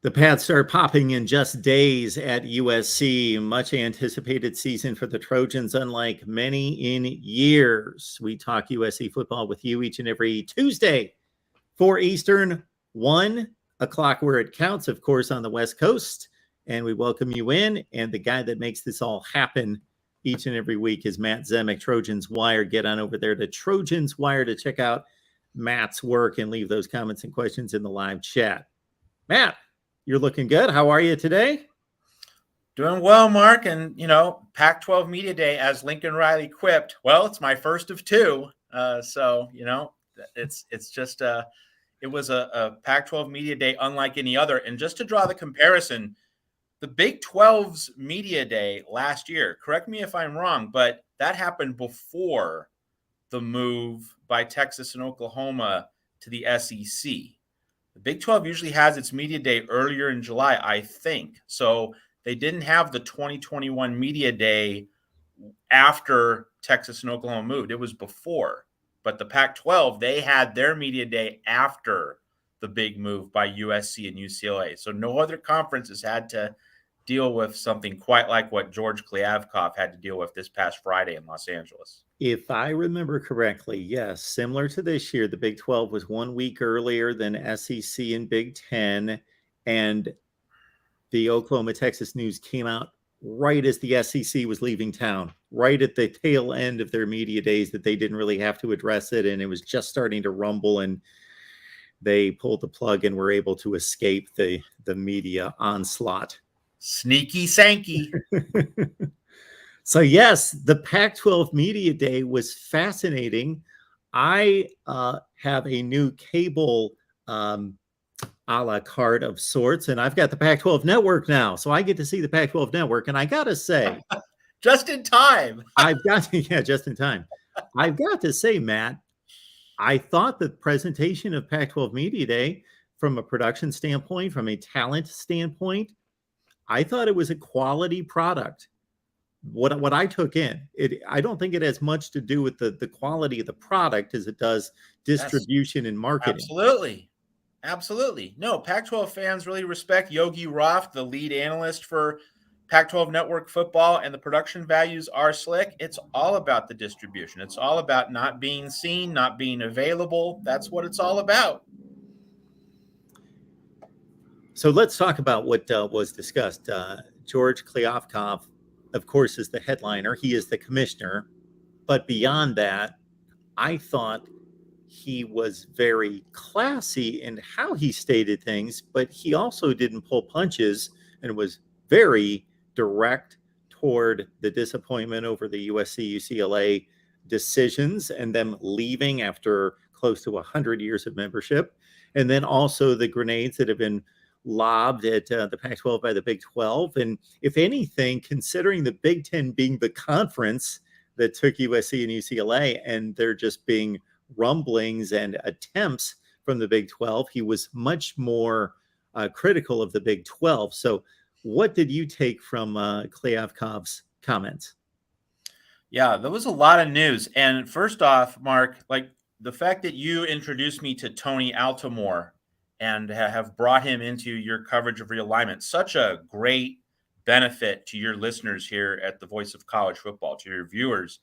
The pads start popping in just days at USC. Much anticipated season for the Trojans, unlike many in years. We talk USC football with you each and every Tuesday, 4 Eastern, 1 o'clock where it counts, of course, on the West Coast. And we welcome you in. And the guy that makes this all happen each and every week is Matt Zemek, Trojans Wire. Get on over there to Trojans Wire to check out Matt's work and leave those comments and questions in the live chat. Matt, you're looking good. How are you today? Doing well, Mark. And, Pac-12 Media Day, as Lincoln Riley quipped, well, it's my first of two. So, it's just it was a Pac-12 Media Day unlike any other. And just to draw the comparison, the Big 12's Media Day last year, correct me if I'm wrong, but that happened before the move by Texas and Oklahoma to the SEC. The Big 12 usually has its media day earlier in July, I think. So they didn't have the 2021 media day after Texas and Oklahoma moved. It was before. But the Pac-12, they had their media day after the big move by USC and UCLA. So no other conference has had to deal with something quite like what George Kliavkoff had to deal with this past Friday in Los Angeles. If I remember correctly, yes, similar to this year, the Big 12 was 1 week earlier than SEC and Big 10, and the Oklahoma-Texas news came out right as the SEC was leaving town, right at the tail end of their media days, that they didn't really have to address it, and it was just starting to rumble, and they pulled the plug and were able to escape the media onslaught. Sneaky Sankey. So, yes, the Pac-12 Media Day was fascinating. I have a new cable a la carte of sorts, and I've got the Pac-12 Network now. So I get to see the Pac-12 Network, and I got to say... just in time. Just in time. I've got to say, Matt, I thought the presentation of Pac-12 Media Day, from a production standpoint, from a talent standpoint, I thought it was a quality product. What I took in, I don't think it has much to do with the quality of the product as it does distribution and marketing. Absolutely. No, Pac-12 fans really respect Yogi Roth, the lead analyst for Pac-12 Network football, and the production values are slick. It's all about the distribution. It's all about not being seen, not being available. That's what it's all about. So let's talk about what was discussed. George Kliavkoff, of course, is the headliner. He is the commissioner. But beyond that, I thought he was very classy in how he stated things, but he also didn't pull punches and was very direct toward the disappointment over the USC UCLA decisions and them leaving after close to 100 years of membership. And then also the grenades that have been lobbed at the Pac-12 by the Big 12. And if anything, considering the Big 10 being the conference that took USC and UCLA, and there just being rumblings and attempts from the Big 12, he was much more critical of the Big 12. So what did you take from Kliavkoff's comments? Yeah, there was a lot of news. And first off, Mark, like the fact that you introduced me to Tony Altomore and have brought him into your coverage of realignment, such a great benefit to your listeners here at the Voice of College Football, to your viewers,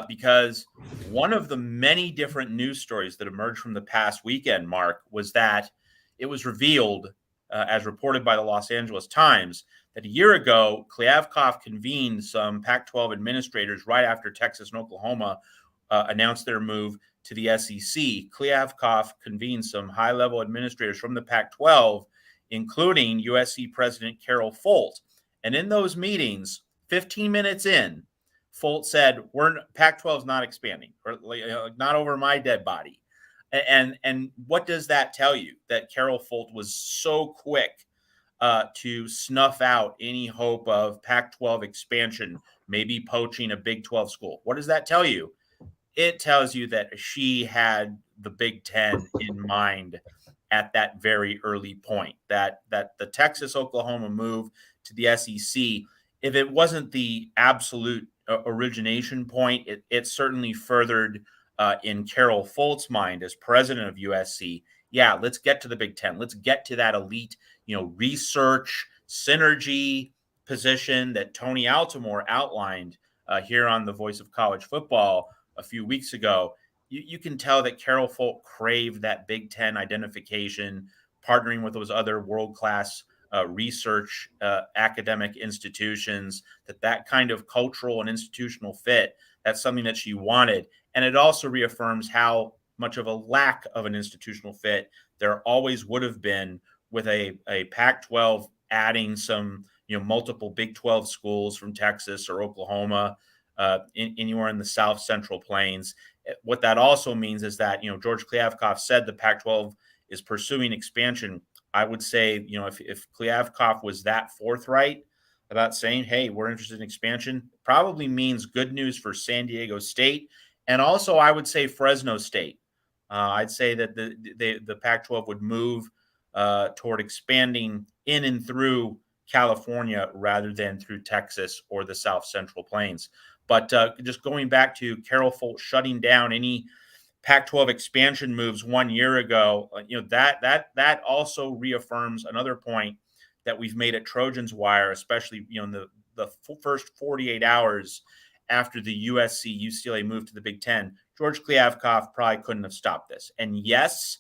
because one of the many different news stories that emerged from the past weekend, Mark, was that it was revealed, as reported by the Los Angeles Times, that a year ago, Kliavkoff convened some Pac-12 administrators right after Texas and Oklahoma announced their move to the SEC. Kliavkoff convened some high-level administrators from the Pac-12, including USC President Carol Folt. And in those meetings, 15 minutes in, Folt said, Pac-12 is not expanding, or not over my dead body. And what does that tell you? That Carol Folt was so quick to snuff out any hope of Pac-12 expansion, maybe poaching a Big 12 school. What does that tell you? It tells you that she had the Big 10 in mind at that very early point, that the Texas-Oklahoma move to the SEC, if it wasn't the absolute origination point, it certainly furthered in Carol Folt's mind as president of USC yeah, let's get to the Big Ten. Let's get to that elite, research synergy position that Tony Altomore outlined here on the Voice of College Football a few weeks ago. You can tell that Carol Folt craved that Big Ten identification, partnering with those other world-class research academic institutions, that kind of cultural and institutional fit, that's something that she wanted. And it also reaffirms how much of a lack of an institutional fit there always would have been with a Pac-12 adding some, multiple Big 12 schools from Texas or Oklahoma, anywhere in the South Central Plains. What that also means is that, George Kliavkoff said the Pac-12 is pursuing expansion. I would say, if Kliavkoff was that forthright about saying, hey, we're interested in expansion, probably means good news for San Diego State. And also, I would say Fresno State. I'd say that the Pac-12 would move toward expanding in and through California rather than through Texas or the South Central Plains. But just going back to Carol Folt shutting down any Pac-12 expansion moves 1 year ago, that also reaffirms another point that we've made at Trojans Wire, especially in the first 48 hours after the USC UCLA moved to the Big Ten. George Kliavkoff probably couldn't have stopped this. And yes,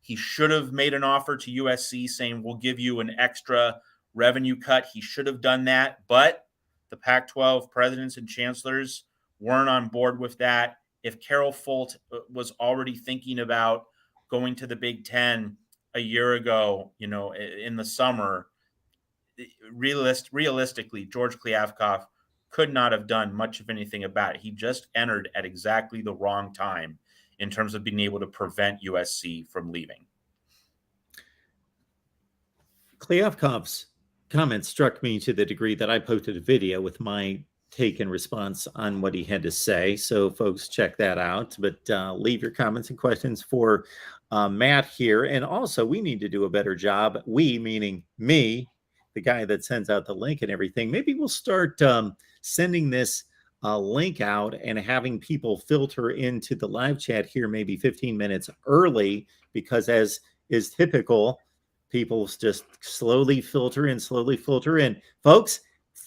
he should have made an offer to USC saying, we'll give you an extra revenue cut. He should have done that. But the Pac-12 presidents and chancellors weren't on board with that. If Carol Folt was already thinking about going to the Big Ten a year ago, in the summer, realistically, George Kliavkoff could not have done much of anything about it. He just entered at exactly the wrong time in terms of being able to prevent USC from leaving. Kliavkoff's comment struck me to the degree that I posted a video with my take and response on what he had to say. So folks, check that out. But leave your comments and questions for Matt here. And also, we need to do a better job. We, meaning me, the guy that sends out the link and everything. Maybe we'll start sending this link out and having people filter into the live chat here maybe 15 minutes early, because as is typical, people just slowly filter in. Folks,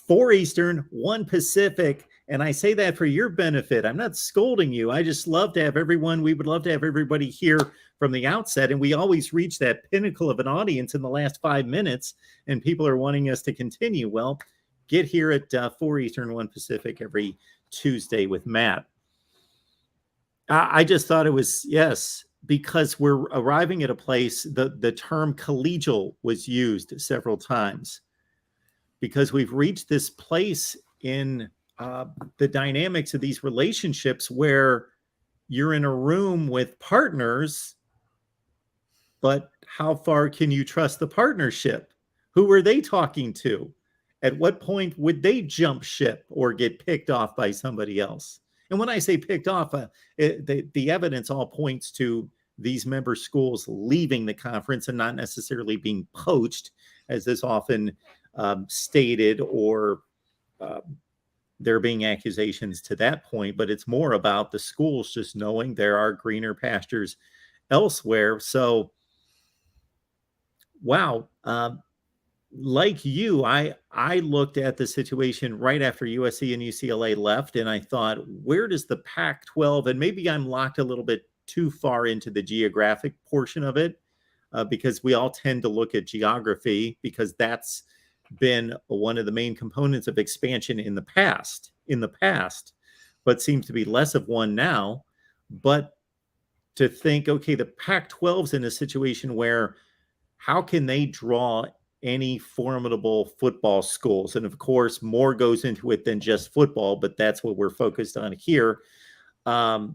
4 Eastern, 1 Pacific. And I say that for your benefit. I'm not scolding you. I just love to have everyone. We would love to have everybody here from the outset. And we always reach that pinnacle of an audience in the last 5 minutes. And people are wanting us to continue. Well, get here at 4 Eastern, 1 Pacific every Tuesday with Matt. I just thought it was, yes, because we're arriving at a place, the term collegial was used several times, because we've reached this place in the dynamics of these relationships where you're in a room with partners, but how far can you trust the partnership? Who are they talking to? At what point would they jump ship or get picked off by somebody else? And when I say picked off, the evidence all points to these member schools leaving the conference and not necessarily being poached, as is often stated, or there being accusations to that point. But it's more about the schools just knowing there are greener pastures elsewhere. So, wow. Like you, I looked at the situation right after USC and UCLA left, and I thought, where does the Pac-12, and maybe I'm locked a little bit too far into the geographic portion of it, because we all tend to look at geography because that's been one of the main components of expansion in the past, but seems to be less of one now. But to think, okay, the Pac-12's in a situation where how can they draw any formidable football schools? And of course, more goes into it than just football, but that's what we're focused on here. And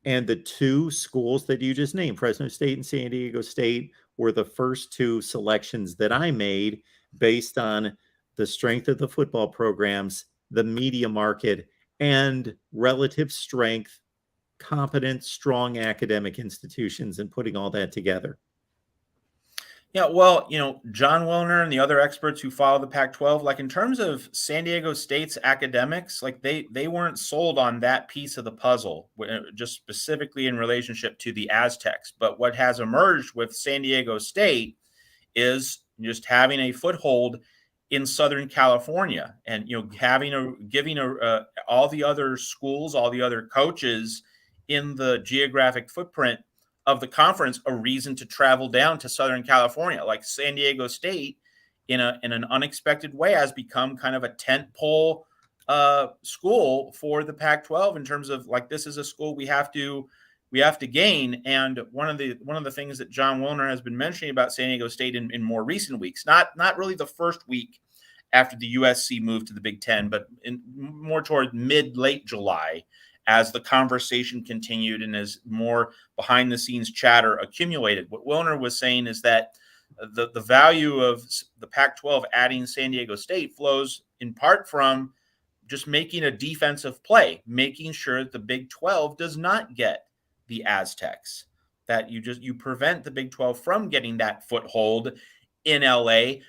the 2 schools that you just named, Fresno State and San Diego State, were the first 2 selections that I made based on the strength of the football programs, the media market, and relative strength, competent, strong academic institutions, and putting all that together. Yeah, well, John Wilner and the other experts who follow the Pac-12, like in terms of San Diego State's academics, like they weren't sold on that piece of the puzzle, just specifically in relationship to the Aztecs. But what has emerged with San Diego State is just having a foothold in Southern California, and giving all the other schools, all the other coaches in the geographic footprint of the conference a reason to travel down to Southern California. Like San Diego State, in an unexpected way, has become kind of a tent pole school for the Pac-12 in terms of, like, this is a school we have to gain. And one of the things that John Wilner has been mentioning about San Diego State in more recent weeks, not really the first week after the USC moved to the Big Ten, but more toward late July, as the conversation continued and as more behind the scenes chatter accumulated. What Wilner was saying is that the value of the Pac-12 adding San Diego State flows in part from just making a defensive play, making sure that the Big 12 does not get the Aztecs, that you prevent the Big 12 from getting that foothold in LA,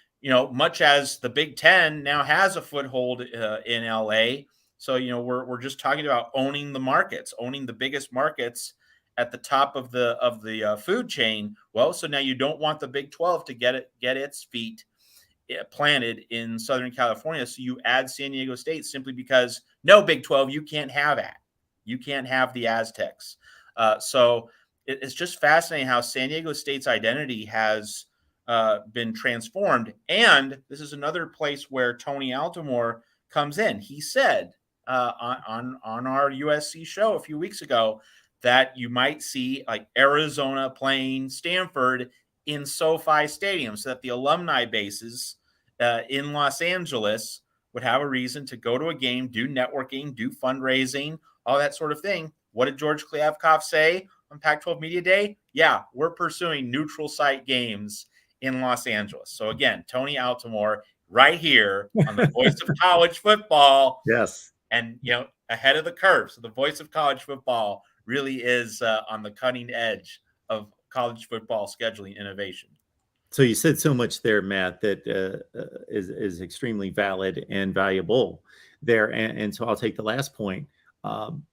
much as the Big 10 now has a foothold in LA. So, we're just talking about owning the markets, owning the biggest markets at the top of the food chain. Well, so now you don't want the Big 12 to get its feet planted in Southern California. So you add San Diego State simply because, no, Big 12, you can't have that. You can't have the Aztecs. So it's just fascinating how San Diego State's identity has been transformed. And this is another place where Tony Altomore comes in. He said on our USC show a few weeks ago that you might see like Arizona playing Stanford in SoFi Stadium, so that the alumni bases in Los Angeles would have a reason to go to a game, do networking, do fundraising, all that sort of thing. What did George Kliavkoff say on Pac-12 Media Day? Yeah, we're pursuing neutral site games in Los Angeles. So again, Tony Altomore right here on the Voice of College Football. Yes. And, ahead of the curve. So the Voice of College Football really is on the cutting edge of college football scheduling innovation. So you said so much there, Matt, that is extremely valid and valuable there. And so I'll take the last point.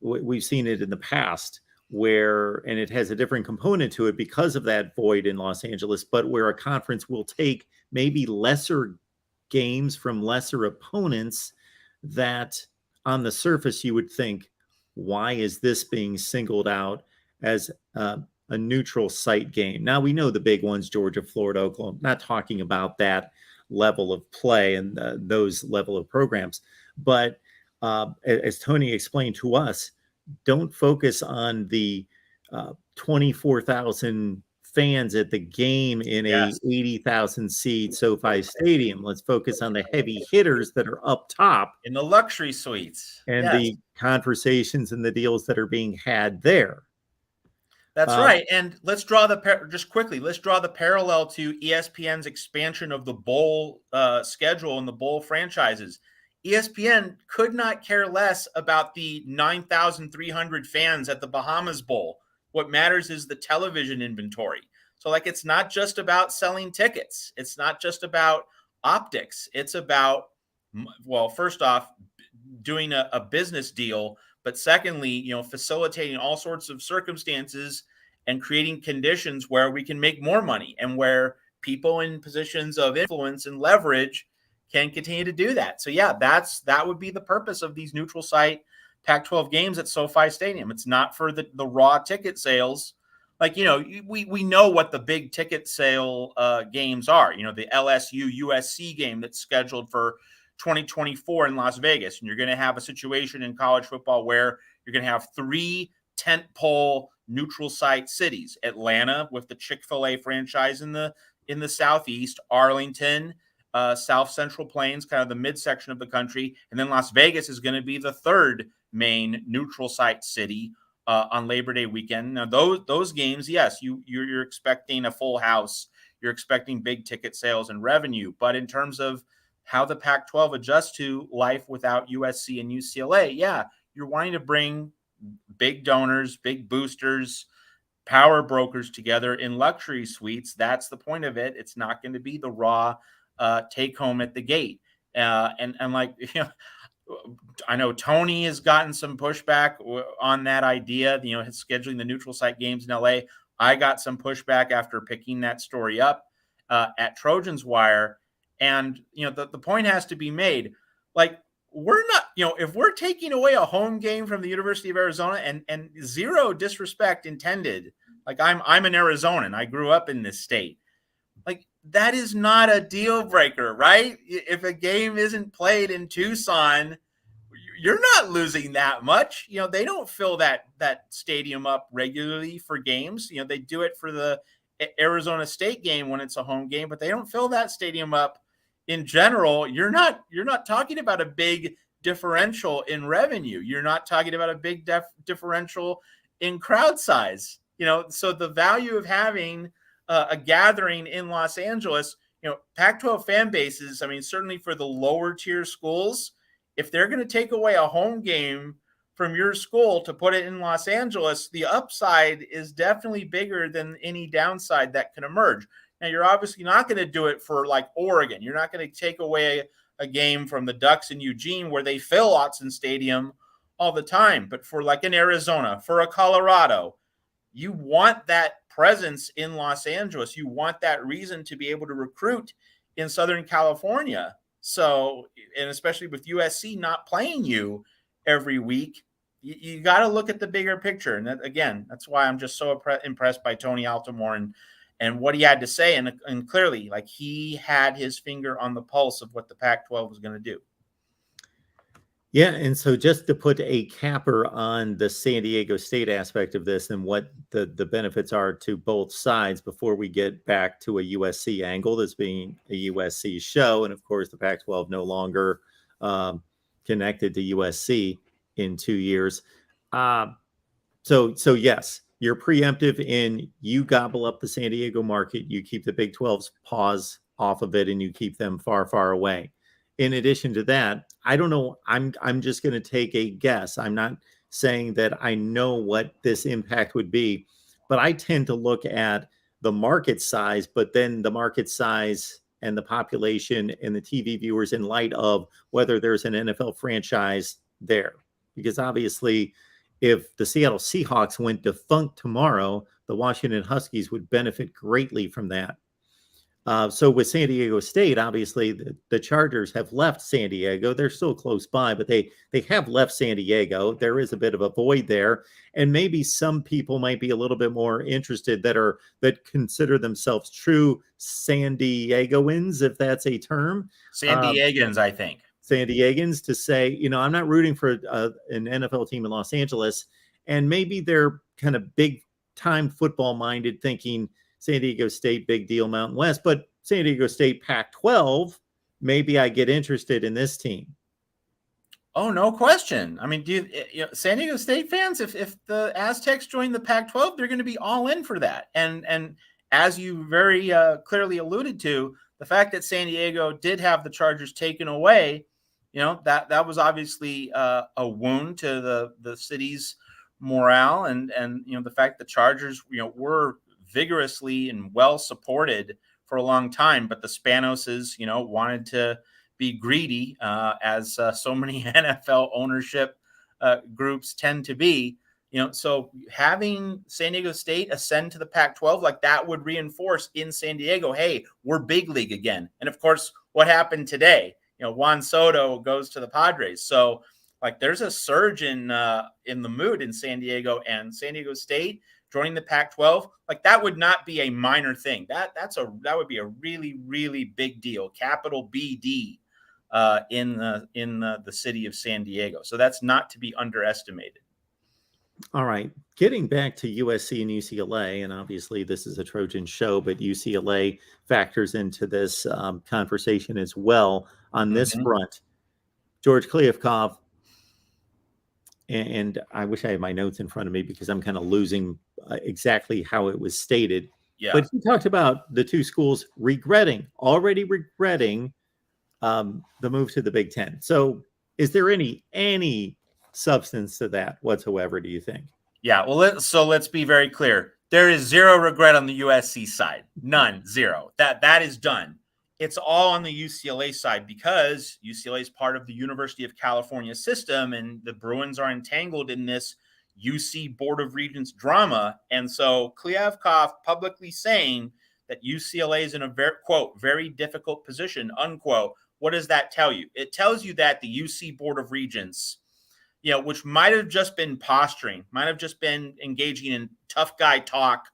We've seen it in the past where, and it has a different component to it because of that void in Los Angeles, but where a conference will take maybe lesser games from lesser opponents that on the surface you would think, why is this being singled out as a neutral site game? Now we know the big ones, Georgia, Florida, Oklahoma, not talking about that level of play and those level of programs. But as Tony explained to us, don't focus on the 24,000 fans at the game in Yes. a 80,000 seat SoFi Stadium. Let's focus on the heavy hitters that are up top In the luxury suites. and Yes. the conversations and the deals that are being had there. That's right. And let's draw just quickly, let's draw the parallel to ESPN's expansion of the bowl schedule and the bowl franchises. ESPN could not care less about the 9,300 fans at the Bahamas Bowl. What matters is the television inventory. So, like, it's not just about selling tickets. It's not just about optics. It's about, well, first off, doing a business deal, but secondly, facilitating all sorts of circumstances and creating conditions where we can make more money and where people in positions of influence and leverage can continue to do that. So yeah, that would be the purpose of these neutral site Pac-12 games at SoFi Stadium. It's not for the raw ticket sales. Like, we know what the big ticket sale games are. The LSU USC game that's scheduled for 2024 in Las Vegas. And you're going to have a situation in college football where you're going to have 3 tentpole neutral site cities: Atlanta with the Chick-fil-A franchise in the Southeast, Arlington, South Central Plains, kind of the midsection of the country. And then Las Vegas is going to be the third main neutral site city on Labor Day weekend. Now, those games, yes, you're expecting a full house. You're expecting big ticket sales and revenue. But in terms of how the Pac-12 adjusts to life without USC and UCLA, yeah, you're wanting to bring big donors, big boosters, power brokers together in luxury suites. That's the point of it. It's not going to be the raw take home at the gate. And like, I know Tony has gotten some pushback on that idea, scheduling the neutral site games in LA. I got some pushback after picking that story up at Trojans Wire. And, the point has to be made. Like, we're not, if we're taking away a home game from the University of Arizona, and zero disrespect intended, like I'm an Arizonan, I grew up in this state. Like, that is not a deal breaker, right? If a game isn't played in Tucson, you're not losing that much. They don't fill that stadium up regularly for games. They do it for the Arizona State game when it's a home game, but they don't fill that stadium up in general. You're not talking about a big differential in revenue. You're not talking about a big differential in crowd size. So the value of having a gathering in Los Angeles, Pac-12 fan bases, I mean, certainly for the lower tier schools, if they're going to take away a home game from your school to put it in Los Angeles, the upside is definitely bigger than any downside that can emerge. Now, you're obviously not going to do it for like Oregon. You're not going to take away a game from the Ducks in Eugene where they fill Autzen Stadium all the time. But for like in Arizona, for a Colorado, you want that presence in Los Angeles. You want that reason to be able to recruit in Southern California. So, and especially with USC not playing you every week, you got to look at the bigger picture. And that, again, that's why I'm just so impressed by Tony Altomore and what he had to say. And clearly, like, he had his finger on the pulse of what the Pac-12 was going to do. Yeah, and so just to put a capper on the San Diego State aspect of this and what the benefits are to both sides before we get back to a USC angle, this being a USC show, and of course the Pac-12 no longer connected to USC in 2 years. So yes, you're preemptive in you gobble up the San Diego market, you keep the Big 12's paws off of it, and you keep them far, far away. In addition to that, I don't know. I'm just going to take a guess. I'm not saying that I know what this impact would be, but I tend to look at the market size, but then the market size and the population and the TV viewers in light of whether there's an NFL franchise there. Because obviously, if the Seattle Seahawks went defunct tomorrow, the Washington Huskies would benefit greatly from that. So with San Diego State, obviously the Chargers have left San Diego. They're still close by, but they have left San Diego. There is a bit of a void there, and maybe some people might be a little bit more interested that consider themselves true San Diegoans, if that's a term. San Diegans, I think. San Diegans to say, I'm not rooting for an NFL team in Los Angeles, and maybe they're kind of big time football minded, thinking San Diego State, big deal, Mountain West, but San Diego State, Pac-12, maybe I get interested in this team. Oh, no question. I mean, San Diego State fans, if the Aztecs join the Pac-12, they're going to be all in for that. And as you very clearly alluded to, the fact that San Diego did have the Chargers taken away, that was obviously a wound to the city's morale, and the fact that Chargers, were vigorously and well supported for a long time, but the Spanoses, wanted to be greedy, as so many NFL ownership groups tend to be. So having San Diego State ascend to the Pac-12, like, that would reinforce in San Diego, hey, we're big league again. And of course, what happened today? Juan Soto goes to the Padres. So, like, there's a surge in the mood in San Diego, and San Diego State joining the Pac-12, like, that would not be a minor thing. That would be a really, really big deal. Capital BD in the city of San Diego. So that's not to be underestimated. All right. Getting back to USC and UCLA, and obviously this is a Trojan show, but UCLA factors into this conversation as well on this front. George Kliavkoff, and I wish I had my notes in front of me because I'm kind of losing exactly how it was stated. Yeah. But he talked about the two schools already regretting the move to the Big Ten. So is there any substance to that whatsoever, do you think? Yeah, well, let's be very clear. There is zero regret on the USC side. None, zero. That is done. It's all on the UCLA side because UCLA is part of the University of California system, and the Bruins are entangled in this UC Board of Regents drama. And so Kliavkoff publicly saying that UCLA is in a very, quote, very difficult position, unquote. What does that tell you? It tells you that the UC Board of Regents, which might have just been posturing, might have just been engaging in tough guy talk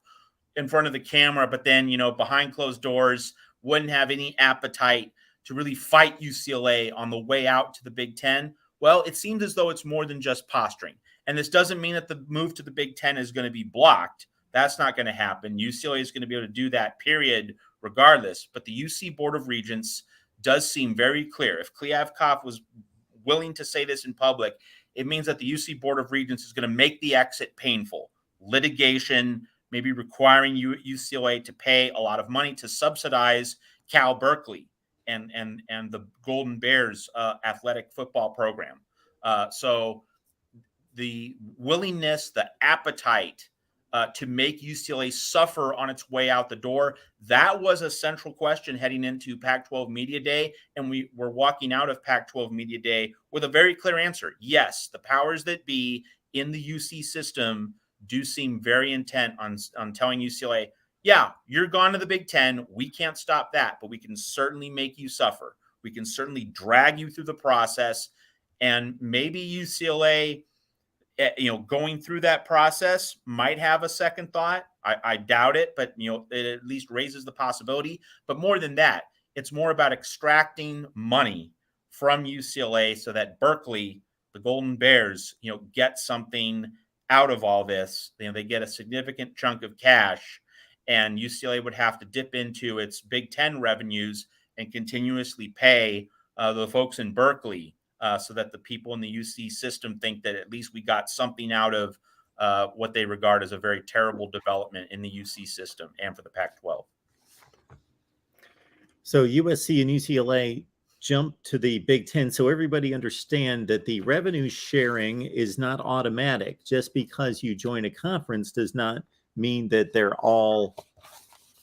in front of the camera, but then, behind closed doors, wouldn't have any appetite to really fight UCLA on the way out to the Big Ten. Well, it seems as though it's more than just posturing. And this doesn't mean that the move to the Big Ten is going to be blocked. That's not going to happen. UCLA is going to be able to do that, period, regardless. But the UC Board of Regents does seem very clear. If Kliavkoff was willing to say this in public, it means that the UC Board of Regents is going to make the exit painful. Litigation, maybe requiring UCLA to pay a lot of money to subsidize Cal Berkeley and the Golden Bears athletic football program. So the willingness, the appetite to make UCLA suffer on its way out the door, that was a central question heading into Pac-12 Media Day. And we were walking out of Pac-12 Media Day with a very clear answer. Yes, the powers that be in the UC system do seem very intent on telling UCLA, yeah, you're gone to the Big Ten. We can't stop that, but we can certainly make you suffer. We can certainly drag you through the process. And maybe UCLA, going through that process might have a second thought. I doubt it, but, it at least raises the possibility. But more than that, it's more about extracting money from UCLA so that Berkeley, the Golden Bears, get something out of all this. They get a significant chunk of cash, and UCLA would have to dip into its Big Ten revenues and continuously pay the folks in Berkeley so that the people in the UC system think that at least we got something out of what they regard as a very terrible development in the UC system and for the Pac-12. So USC and UCLA jump to the Big Ten, so everybody understand that the revenue sharing is not automatic. Just because you join a conference does not mean that they're all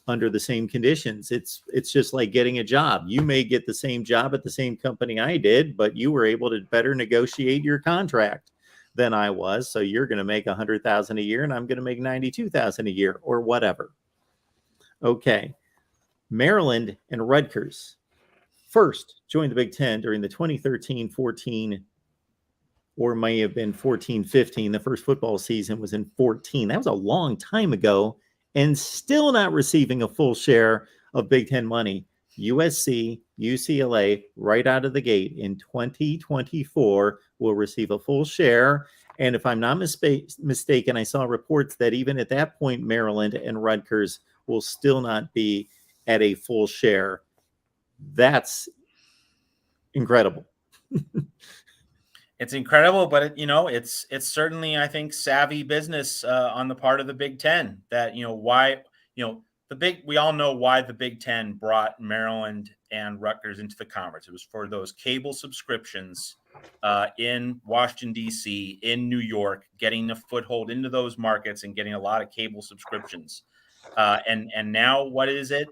under the same conditions. It's just like getting a job. You may get the same job at the same company I did, but you were able to better negotiate your contract than I was. So you're going to make $100,000 a year, and I'm going to make $92,000 a year, or whatever. Okay, Maryland and Rutgers first joined the Big Ten during the 2013-14, or may have been 14-15. The first football season was in 14. That was a long time ago, and still not receiving a full share of Big Ten money. USC, UCLA, right out of the gate in 2024 will receive a full share. And if I'm not mistaken, I saw reports that even at that point, Maryland and Rutgers will still not be at a full share. That's incredible. It's incredible, but it's certainly, I think, savvy business on the part of the Big Ten. That why we all know why the Big Ten brought Maryland and Rutgers into the conference. It was for those cable subscriptions in Washington D.C., in New York, getting a foothold into those markets and getting a lot of cable subscriptions. And now what is it?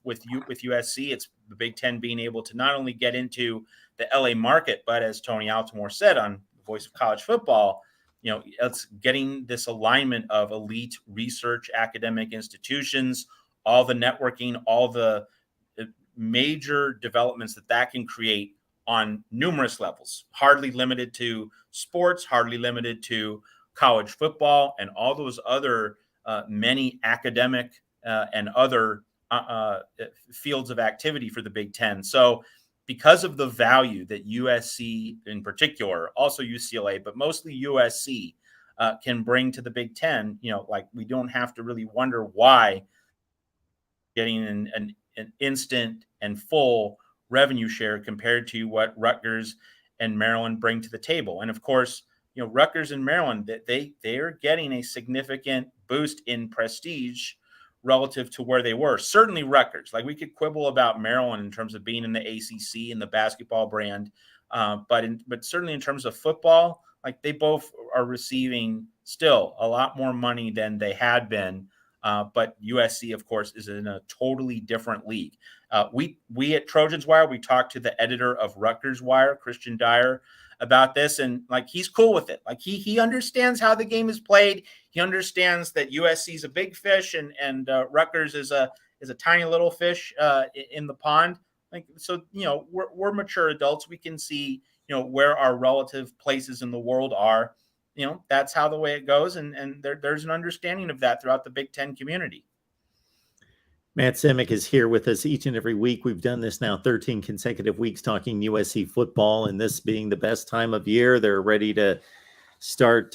With USC, it's the Big Ten being able to not only get into the LA market, but as Tony Altomore said on the Voice of College Football, it's getting this alignment of elite research academic institutions, all the networking, all the major developments that can create on numerous levels, hardly limited to sports, hardly limited to college football, and all those other many academic and other fields of activity for the Big Ten. So because of the value that USC in particular, also UCLA, but mostly USC can bring to the Big Ten, we don't have to really wonder why getting an instant and full revenue share compared to what Rutgers and Maryland bring to the table. And of course, Rutgers and Maryland, they are getting a significant boost in prestige relative to where they were. Certainly Rutgers. We could quibble about Maryland in terms of being in the ACC and the basketball brand, but certainly in terms of football, they both are receiving still a lot more money than they had been But USC, of course, is in a totally different league. We at Trojans Wire, we talked to the editor of Rutgers Wire, Christian Dyer, about this, and like he's cool with it. Like he understands how the game is played. He understands that USC is a big fish, and Rutgers is a tiny little fish in the pond. Like so, we're mature adults. We can see where our relative places in the world are. That's how the way it goes, and there's an understanding of that throughout the Big Ten community. Matt Simic is here with us each and every week. We've done this now 13 consecutive weeks talking USC football, and this being the best time of year, they're ready to start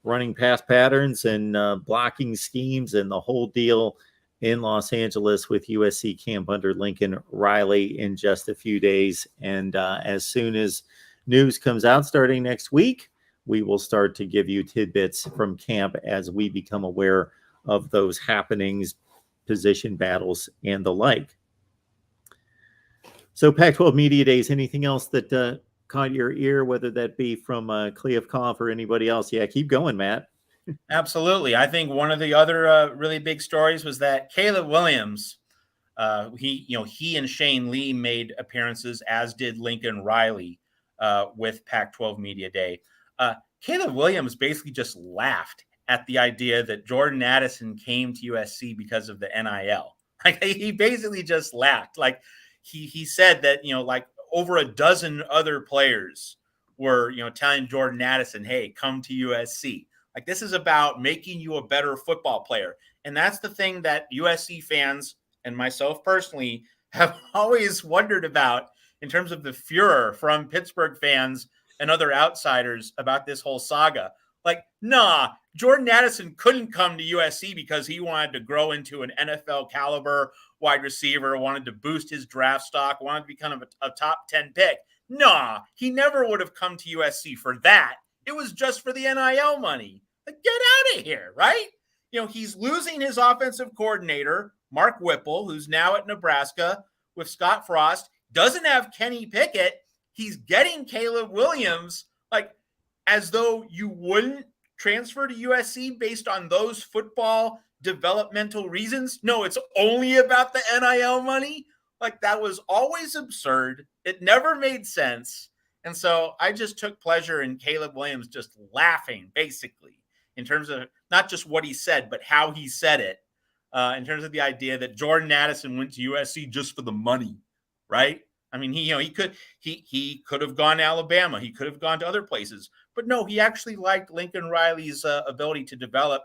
running pass patterns and blocking schemes and the whole deal in Los Angeles with USC camp under Lincoln Riley in just a few days. And as soon as news comes out starting next week, we will start to give you tidbits from camp as we become aware of those happenings, position battles, and the like. So Pac-12 Media Days, anything else that caught your ear, whether that be from Kliavkoff or anybody else? Yeah, keep going, Matt. Absolutely. I think one of the other really big stories was that Caleb Williams, he and Shane Lee made appearances, as did Lincoln Riley with Pac-12 Media Day. Caleb Williams basically just laughed at the idea that Jordan Addison came to USC because of the NIL. Like he basically just laughed. Like he said that, like over a dozen other players were, telling Jordan Addison, hey, come to USC. Like this is about making you a better football player. And that's the thing that USC fans and myself personally have always wondered about in terms of the furor from Pittsburgh fans and other outsiders about this whole saga. Like, nah, Jordan Addison couldn't come to USC because he wanted to grow into an NFL caliber wide receiver, wanted to boost his draft stock, wanted to be kind of a top 10 pick. Nah, he never would have come to USC for that. It was just for the NIL money. Like, get out of here, right? He's losing his offensive coordinator, Mark Whipple, who's now at Nebraska with Scott Frost, doesn't have Kenny Pickett. He's getting Caleb Williams, like, as though you wouldn't transfer to USC based on those football developmental reasons. No, it's only about the NIL money. Like, that was always absurd. It never made sense. And so I just took pleasure in Caleb Williams just laughing, basically, in terms of not just what he said, but how he said it, in terms of the idea that Jordan Addison went to USC just for the money, right? I mean, he could have gone to Alabama. He could have gone to other places. But no, he actually liked Lincoln Riley's ability to develop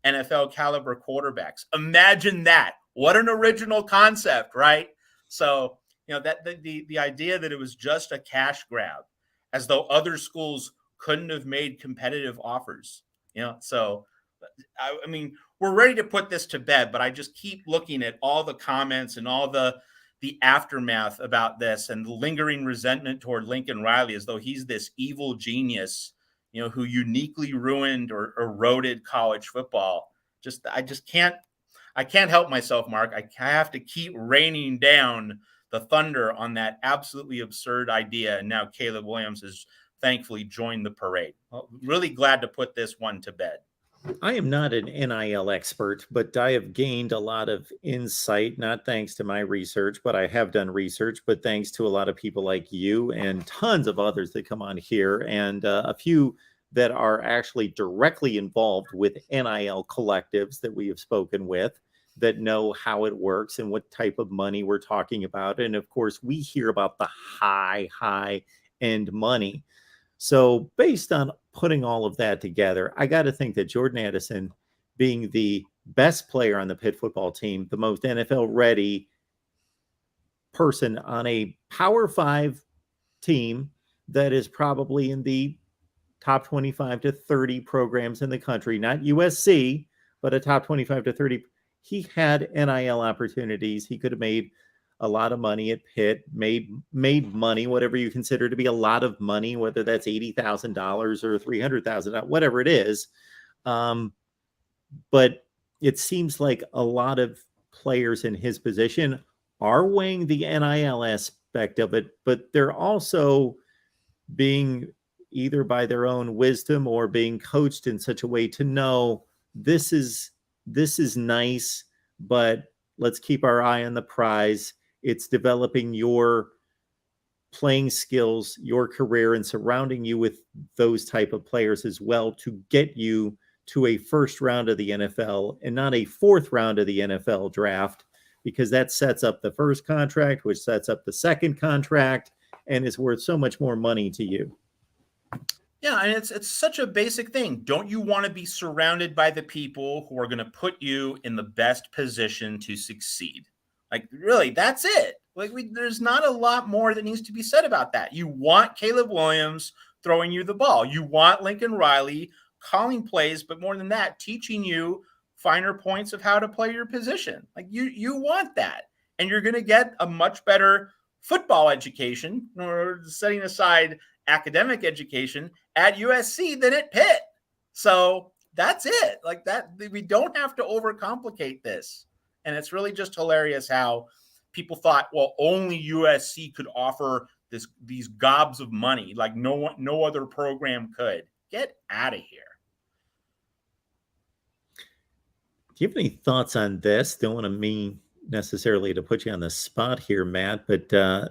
NFL caliber quarterbacks. Imagine that. What an original concept, right? So, that the idea that it was just a cash grab, as though other schools couldn't have made competitive offers. So I mean, we're ready to put this to bed, but I just keep looking at all the comments and all the aftermath about this and the lingering resentment toward Lincoln Riley, as though he's this evil genius, who uniquely ruined or eroded college football. I can't help myself, Mark. I have to keep raining down the thunder on that absolutely absurd idea. And now Caleb Williams has thankfully joined the parade. Well, really glad to put this one to bed. I am not an NIL expert, but I have gained a lot of insight, not thanks to my research, but I have done research, but thanks to a lot of people like you and tons of others that come on here, and a few that are actually directly involved with NIL collectives that we have spoken with, that know how it works and what type of money we're talking about. And of course, we hear about the high end money. So based on putting all of that together, I got to think that Jordan Addison, being the best player on the Pitt football team, the most NFL ready person on a Power 5 team that is probably in the top 25 to 30 programs in the country, not USC, but a top 25 to 30. He had NIL opportunities. He could have made a lot of money at Pitt, made money, whatever you consider to be a lot of money, whether that's $80,000 or $300,000, whatever it is. But it seems like a lot of players in his position are weighing the NIL aspect of it, but they're also being either by their own wisdom or being coached in such a way to know this is this is nice, but let's keep our eye on the prize. It's developing your playing skills, your career, and surrounding you with those type of players as well to get you to a first round of the NFL and not a fourth round of the NFL draft, because that sets up the first contract, which sets up the second contract, and is worth so much more money to you. Yeah, and it's such a basic thing. Don't you want to be surrounded by the people who are going to put you in the best position to succeed? Like, really, that's it. Like, there's not a lot more that needs to be said about that. You want Caleb Williams throwing you the ball. You want Lincoln Riley calling plays, but more than that, teaching you finer points of how to play your position. Like, you want that, and you're going to get a much better football education, or setting aside academic education, at USC than at Pitt. So that's it. Like, that, we don't have to overcomplicate this. And it's really just hilarious how people thought, well, only USC could offer these gobs of money, like no other program could. Get out of here. Do you have any thoughts on this? Don't want to mean necessarily to put you on the spot here, Matt, but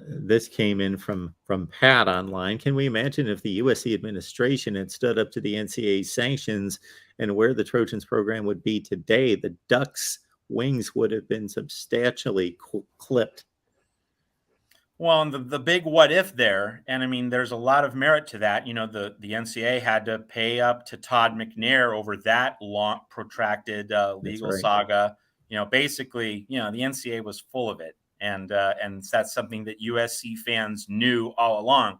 this came in from Pat online. Can we imagine if the USC administration had stood up to the NCAA sanctions and where the Trojans program would be today? The Ducks' wings would have been substantially clipped. Well, and the big what if there, and I mean, there's a lot of merit to that. You know, the NCAA had to pay up to Todd McNair over that long, protracted legal saga. You know, basically, you know, the NCAA was full of it, and that's something that USC fans knew all along.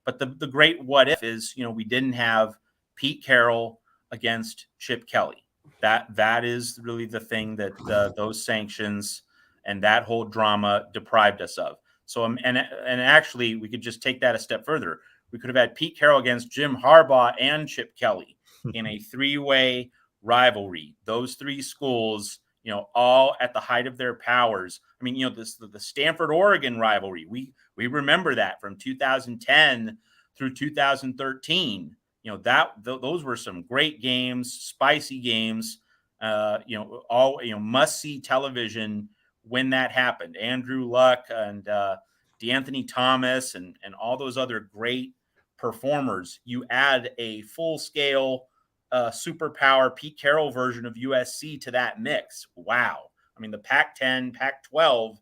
But the great what if is, you know, we didn't have Pete Carroll against Chip Kelly. That is really the thing that those sanctions and that whole drama deprived us of. So, and actually, we could just take that a step further. We could have had Pete Carroll against Jim Harbaugh and Chip Kelly in a three-way rivalry. Those three schools, you know, all at the height of their powers. I mean, you know, the Stanford-Oregon rivalry. We remember that from 2010 through 2013. You know, those were some great games, spicy games. You know, all, you know, must-see television when that happened. Andrew Luck and DeAnthony Thomas and all those other great performers. You add a full-scale superpower Pete Carroll version of USC to that mix. Wow. I mean, the Pac-10, Pac-12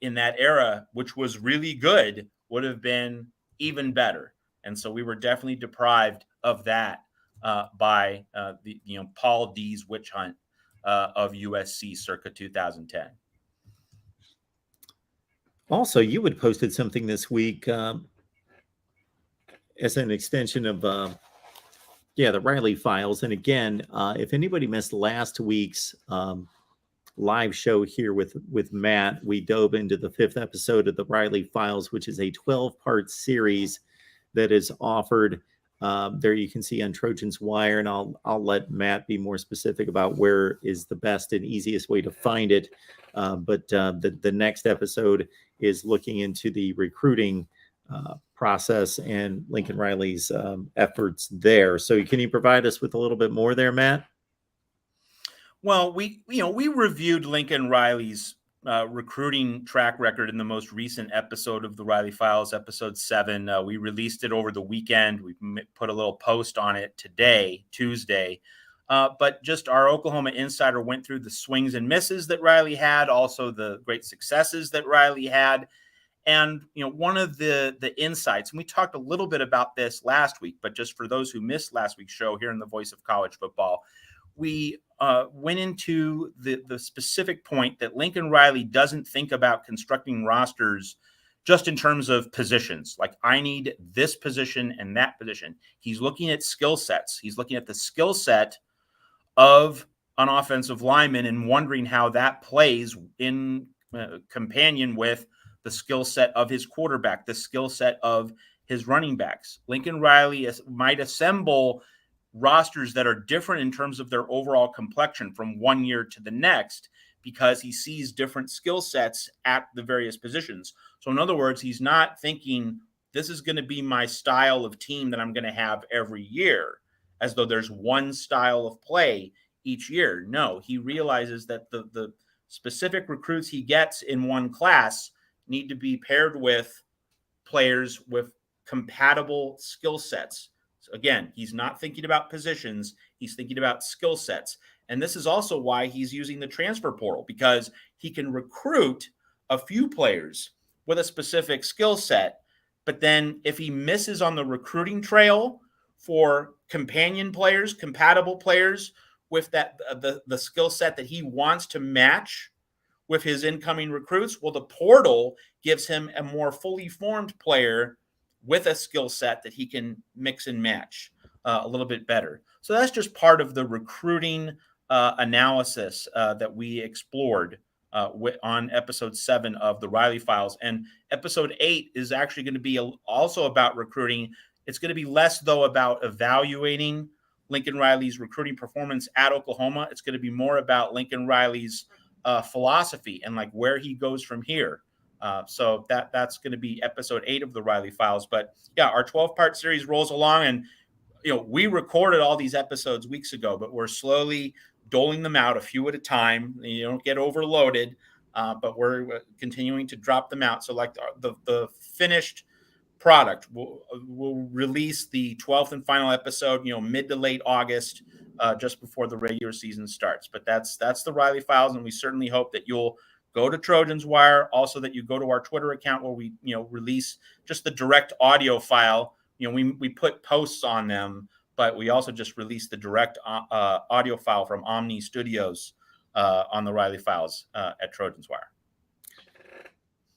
in that era, which was really good, would have been even better. And so we were definitely deprived of that by the, you know, Paul D's witch hunt of USC circa 2010. Also, you had posted something this week as an extension of the Riley Files. And again, if anybody missed last week's live show here with Matt, we dove into the 5th episode of the Riley Files, which is a 12-part series that is offered there. You can see on Trojans Wire, and I'll let Matt be more specific about where is the best and easiest way to find it. But the next episode is looking into the recruiting process and Lincoln Riley's efforts there. So can you provide us with a little bit more there, Matt? Well, we reviewed Lincoln Riley's recruiting track record in the most recent episode of the Riley Files, episode 7. We released it over the weekend. We put a little post on it today, Tuesday. But just our Oklahoma insider went through the swings and misses that Riley had, also the great successes that Riley had. And, you know, one of the insights, and we talked a little bit about this last week, but just for those who missed last week's show here in the Voice of College Football, we went into the specific point that Lincoln Riley doesn't think about constructing rosters just in terms of positions. Like, I need this position and that position. He's looking at skill sets. He's looking at the skill set of an offensive lineman and wondering how that plays in companion with the skill set of his quarterback, the skill set of his running backs. Lincoln Riley might assemble rosters that are different in terms of their overall complexion from one year to the next because he sees different skill sets at the various positions. So in other words, he's not thinking this is going to be my style of team that I'm going to have every year, as though there's one style of play each year. No, he realizes that the specific recruits he gets in one class need to be paired with players with compatible skill sets. So again, he's not thinking about positions, he's thinking about skill sets. And this is also why he's using the transfer portal, because he can recruit a few players with a specific skill set. But then if he misses on the recruiting trail for companion players, compatible players with that the skill set that he wants to match with his incoming recruits, well, the portal gives him a more fully formed player with a skill set that he can mix and match a little bit better. So that's just part of the recruiting analysis that we explored on episode 7 of the Riley Files. And episode 8 is actually going to be also about recruiting. It's going to be less, though, about evaluating Lincoln Riley's recruiting performance at Oklahoma. It's going to be more about Lincoln Riley's philosophy and like where he goes from here. So that's going to be episode 8 of the Riley Files. But yeah, our 12-part series rolls along, and we recorded all these episodes weeks ago, but we're slowly doling them out a few at a time. You don't get overloaded, but we're continuing to drop them out. So like the finished product, we'll release the 12th and final episode, mid to late August, just before the regular season starts. But that's the Riley Files, and we certainly hope that you'll go to Trojans Wire, also that you go to our Twitter account where we release just the direct audio file. We put posts on them, but we also just released the direct audio file from Omni Studios on the Riley Files at Trojans Wire.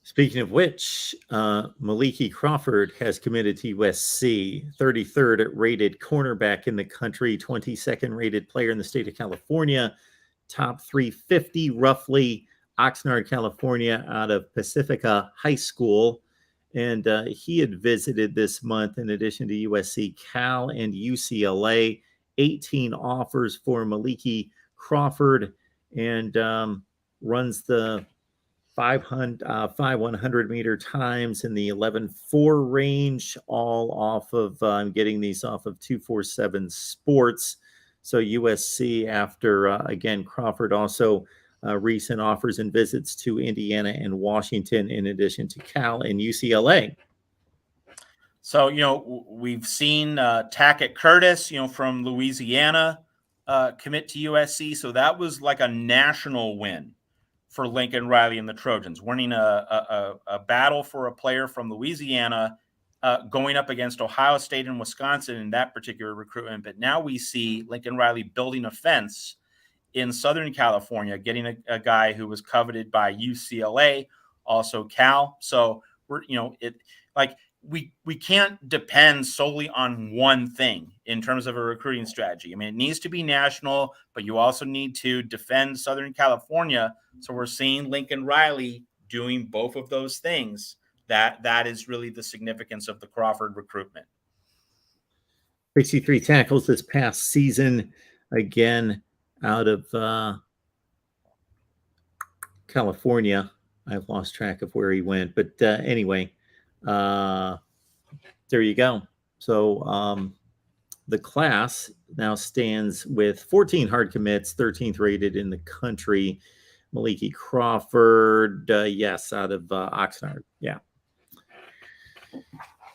Speaking of which, Maliki Crawford has committed to USC, 33rd rated cornerback in the country, 22nd rated player in the state of California, top 350 roughly, Oxnard, California, out of Pacifica High School. And he had visited this month, in addition to USC, Cal, and UCLA. 18 offers for Maliki Crawford, and runs the 100 meter times in the 11.4 range, all off of, I'm getting these off of 247 Sports. So USC, after, again, Crawford also recent offers and visits to Indiana and Washington, in addition to Cal and UCLA. So, we've seen Tackett Curtis, from Louisiana commit to USC. So that was like a national win for Lincoln Riley and the Trojans, winning a battle for a player from Louisiana, going up against Ohio State and Wisconsin in that particular recruitment. But now we see Lincoln Riley building a fence in Southern California, getting a guy who was coveted by UCLA, also Cal. So we can't depend solely on one thing in terms of a recruiting strategy. I mean, it needs to be national, but you also need to defend Southern California. So we're seeing Lincoln Riley doing both of those things. That is really the significance of the Crawford recruitment. 63 tackles this past season, again, out of California. I've lost track of where he went, but anyway, there you go. So the class now stands with 14 hard commits, 13th rated in the country. Maliki Crawford, yes, out of Oxnard. Yeah.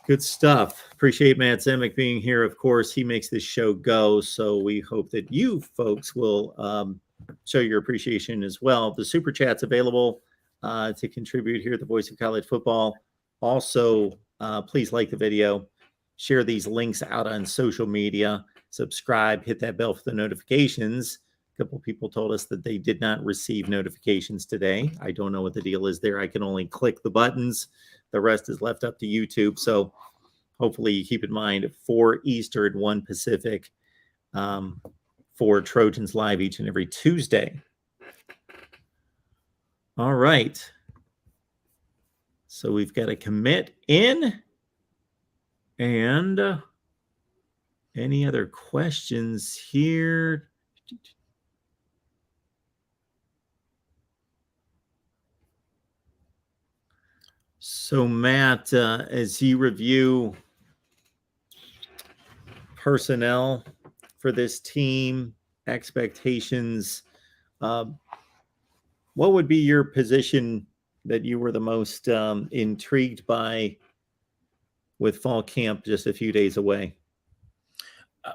Good stuff. Appreciate Matt Zemek being here. Of course, he makes this show go. So we hope that you folks will show your appreciation as well. The Super Chat's available to contribute here at the Voice of College Football. Also, please like the video, share these links out on social media, subscribe, hit that bell for the notifications. A couple people told us that they did not receive notifications today. I don't know what the deal is there. I can only click the buttons. The rest is left up to YouTube. So hopefully you keep in mind 4 Eastern, 1 Pacific for Trojans Live each and every Tuesday. All right. So we've got a commit in. And any other questions here? So Matt, as you review personnel for this team expectations. What would be your position that you were the most intrigued by with fall camp just a few days away? I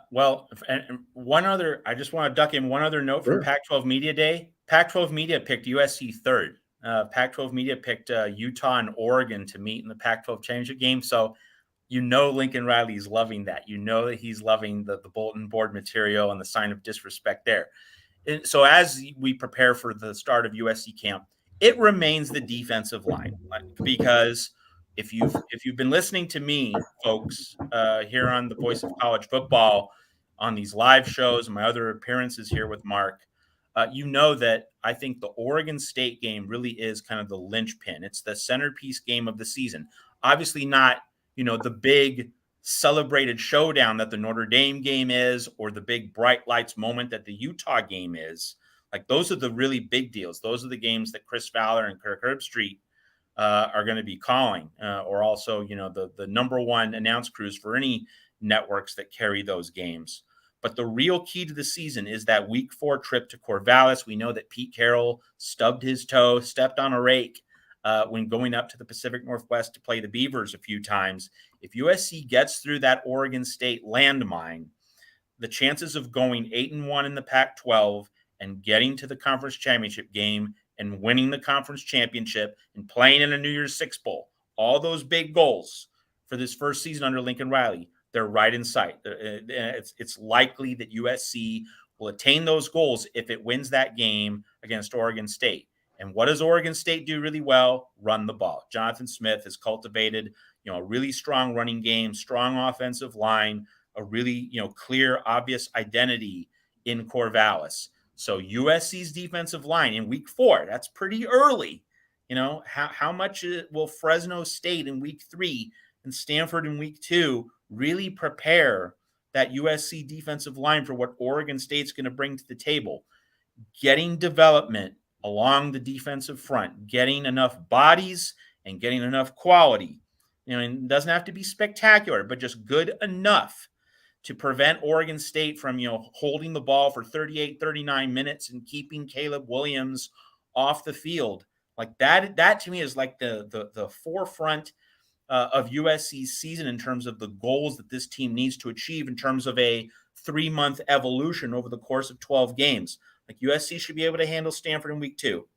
just want to duck in one other note from Sure. Pac-12 Media Day. Pac-12 Media picked USC third. Pac-12 Media picked Utah and Oregon to meet in the Pac-12 championship game. So, Lincoln Riley's loving that. That he's loving the bulletin board material and the sign of disrespect there. And so as we prepare for the start of USC camp, it remains the defensive line, because if you've been listening to me, folks, here on the Voice of College Football, on these live shows and my other appearances here with Mark, that I think the Oregon State game really is kind of the linchpin. It's the centerpiece game of the season. Obviously not, the big celebrated showdown that the Notre Dame game is, or the big bright lights moment that the Utah game is. Like, those are the really big deals. Those are the games that Chris Fowler and Kirk Herbstreit are going to be calling, or also, the number one announce crews for any networks that carry those games. But the real key to the season is that week 4 trip to Corvallis. We know that Pete Carroll stubbed his toe, stepped on a rake when going up to the Pacific Northwest to play the Beavers a few times. If USC gets through that Oregon State landmine, the chances of going 8-1 in the Pac-12 and getting to the conference championship game and winning the conference championship and playing in a New Year's Six Bowl, all those big goals for this first season under Lincoln Riley, they're right in sight. It's likely that USC will attain those goals if it wins that game against Oregon State. And what does Oregon State do really well? Run the ball. Jonathan Smith has cultivated, a really strong running game, strong offensive line, a really, clear, obvious identity in Corvallis. So USC's defensive line in week 4, that's pretty early. How much will Fresno State in week 3 and Stanford in week 2 really prepare that USC defensive line for what Oregon State's going to bring to the table? Getting development along the defensive front, getting enough bodies and getting enough quality. It doesn't have to be spectacular, but just good enough to prevent Oregon State from, holding the ball for 38, 39 minutes and keeping Caleb Williams off the field. Like that to me is like the forefront of USC's season in terms of the goals that this team needs to achieve in terms of a 3-month evolution over the course of 12 games. Like, USC should be able to handle Stanford in week 2.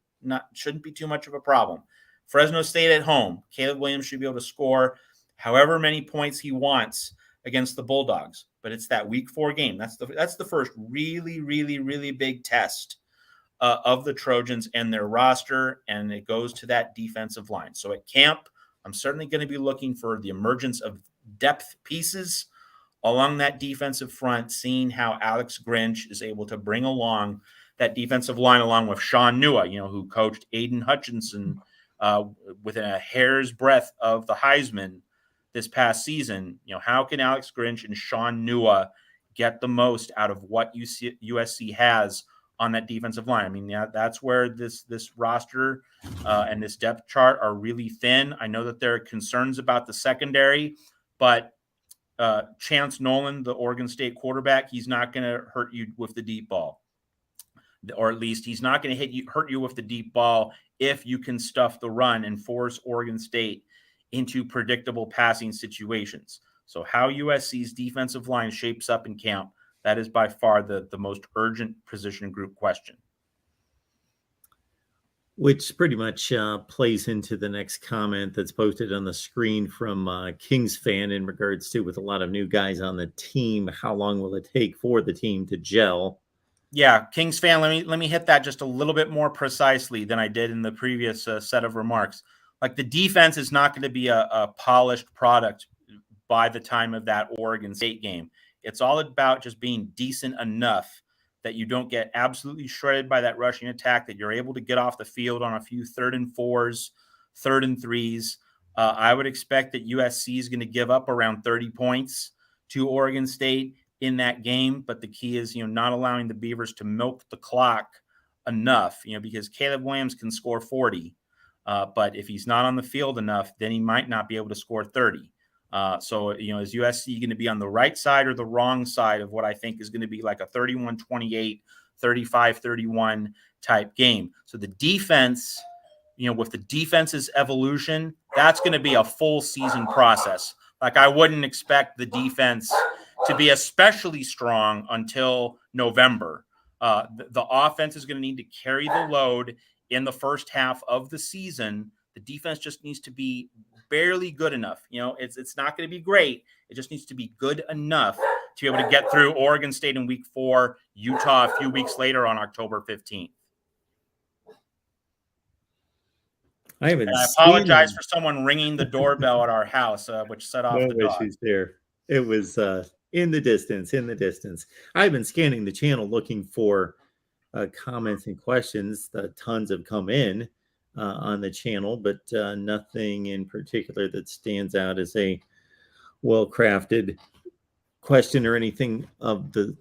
Shouldn't be too much of a problem. Fresno State at home. Caleb Williams should be able to score however many points he wants against the Bulldogs. But it's that week 4 game. That's the first really, really, really big test of the Trojans and their roster, and it goes to that defensive line. So at camp, I'm certainly going to be looking for the emergence of depth pieces along that defensive front, seeing how Alex Grinch is able to bring along that defensive line along with Sean Nua, who coached Aiden Hutchinson within a hair's breadth of the Heisman this past season. How can Alex Grinch and Sean Nua get the most out of what USC has on that defensive line? I mean, that's where this roster and this depth chart are really thin. I know that there are concerns about the secondary, but Chance Nolan, the Oregon State quarterback, he's not going to hurt you with the deep ball. Or at least he's not going to hurt you with the deep ball if you can stuff the run and force Oregon State into predictable passing situations. So how USC's defensive line shapes up in camp, that is by far the most urgent position group question. Which pretty much plays into the next comment that's posted on the screen from Kings fan in regards to, with a lot of new guys on the team, how long will it take for the team to gel? Yeah, Kings fan, let me hit that just a little bit more precisely than I did in the previous set of remarks. Like, the defense is not going to be a polished product by the time of that Oregon State game. It's all about just being decent enough that you don't get absolutely shredded by that rushing attack, that you're able to get off the field on a few 3rd and 4s, 3rd and 3s. I would expect that USC is going to give up around 30 points to Oregon State in that game, but the key is, not allowing the Beavers to milk the clock enough, because Caleb Williams can score 40, but if he's not on the field enough, then he might not be able to score 30. So, is USC going to be on the right side or the wrong side of what I think is going to be like a 31-28, 35-31 type game? So the defense, with the defense's evolution, that's going to be a full season process. Like, I wouldn't expect the defense to be especially strong until November. The offense is going to need to carry the load in the first half of the season. The defense just needs to be barely good enough. It's not going to be great. It just needs to be good enough to be able to get through Oregon State in week 4, Utah a few weeks later on October 15th. I apologize for someone ringing the doorbell at our house, which set off the dog. Issues there. It was in the distance. I've been scanning the channel looking for comments and questions. Tons have come in on the channel, but nothing in particular that stands out as a well-crafted question or anything of the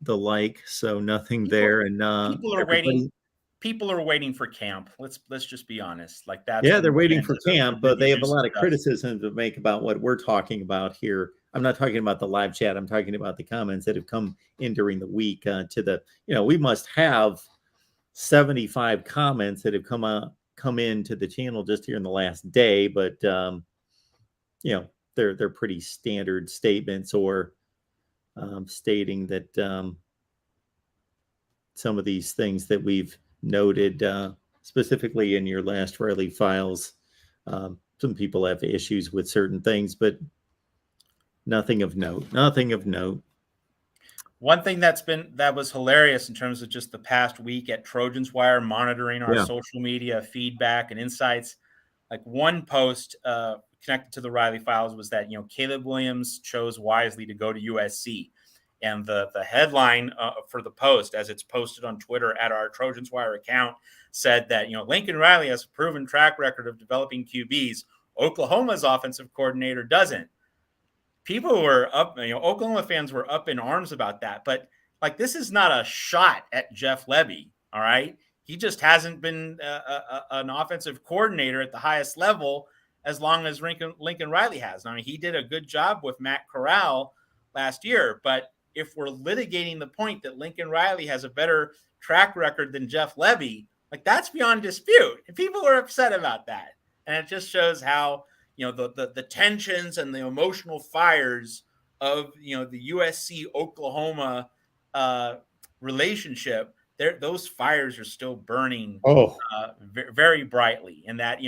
like. So nothing there. And people are waiting. People are waiting for camp. Let's just be honest. Like that. Yeah, they're waiting for camp, but they have a lot of criticism to make about what we're talking about here. I'm not talking about the live chat. I'm talking about the comments that have come in during the week we must have 75 comments that have come into the channel just here in the last day, but they're pretty standard statements or stating that some of these things that we've noted specifically in your last Riley files. Some people have issues with certain things, but nothing of note. One thing that was hilarious in terms of just the past week at Trojans Wire, monitoring our social media feedback and insights, like one post connected to the Riley files was that, Caleb Williams chose wisely to go to USC. And the headline for the post, as it's posted on Twitter at our Trojans Wire account, said that, Lincoln Riley has a proven track record of developing QBs. Oklahoma's offensive coordinator doesn't. People were up, Oklahoma fans were up in arms about that. But, this is not a shot at Jeff Lebby, all right? He just hasn't been an offensive coordinator at the highest level as long as Lincoln Riley has. I mean, he did a good job with Matt Corral last year, but if we're litigating the point that Lincoln Riley has a better track record than Jeff Lebby, that's beyond dispute. And people are upset about that. And it just shows how, the tensions and the emotional fires of, the USC Oklahoma relationship, those fires are still burning very brightly. And that,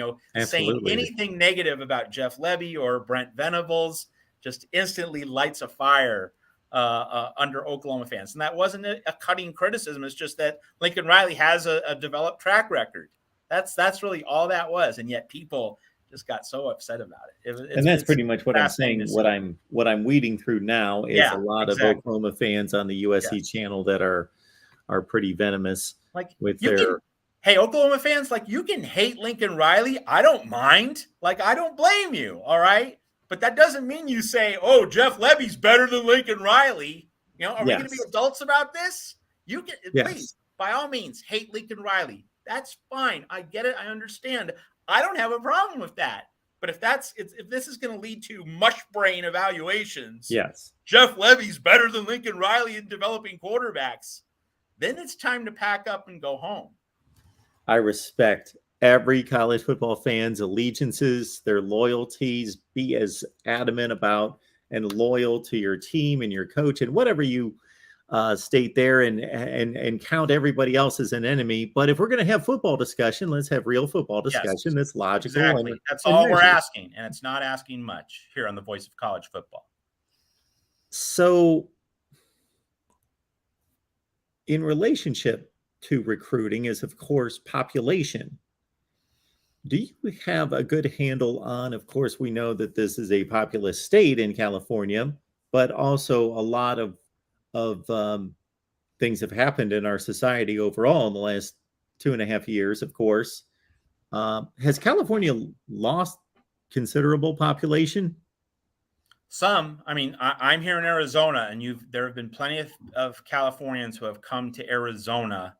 saying anything negative about Jeff Lebby or Brent Venables just instantly lights a fire under Oklahoma fans. And that wasn't a cutting criticism. It's just that Lincoln Riley has a developed track record. That's really all that was. And yet people just got so upset about it. And that's pretty much what I'm saying. What I'm weeding through now is a lot of Oklahoma fans on the USC channel that are pretty venomous with their. Hey, Oklahoma fans, you can hate Lincoln Riley. I don't mind. I don't blame you. All right. But that doesn't mean you say, oh, Jeff Lebby's better than Lincoln Riley. Are we going to be adults about this? You can, please, by all means, hate Lincoln Riley. That's fine. I get it. I understand. I don't have a problem with that. But if this is going to lead to mush brain evaluations, Jeff Lebby's better than Lincoln Riley in developing quarterbacks, then it's time to pack up and go home. I respect every college football fan's allegiances, their loyalties. Be as adamant about and loyal to your team and your coach and whatever you state there, and count everybody else as an enemy. But if we're going to have football discussion, let's have real football discussion that's logical. Exactly. That's all we're asking, and it's not asking much here on the Voice of College Football. So, in relationship to recruiting is, of course, population. Do you have a good handle on, of course, we know that this is a populous state in California, but also a lot of things have happened in our society overall in the last 2.5 years, of course. Has California lost considerable population? Some. I mean, I'm here in Arizona, and there have been plenty of Californians who have come to Arizona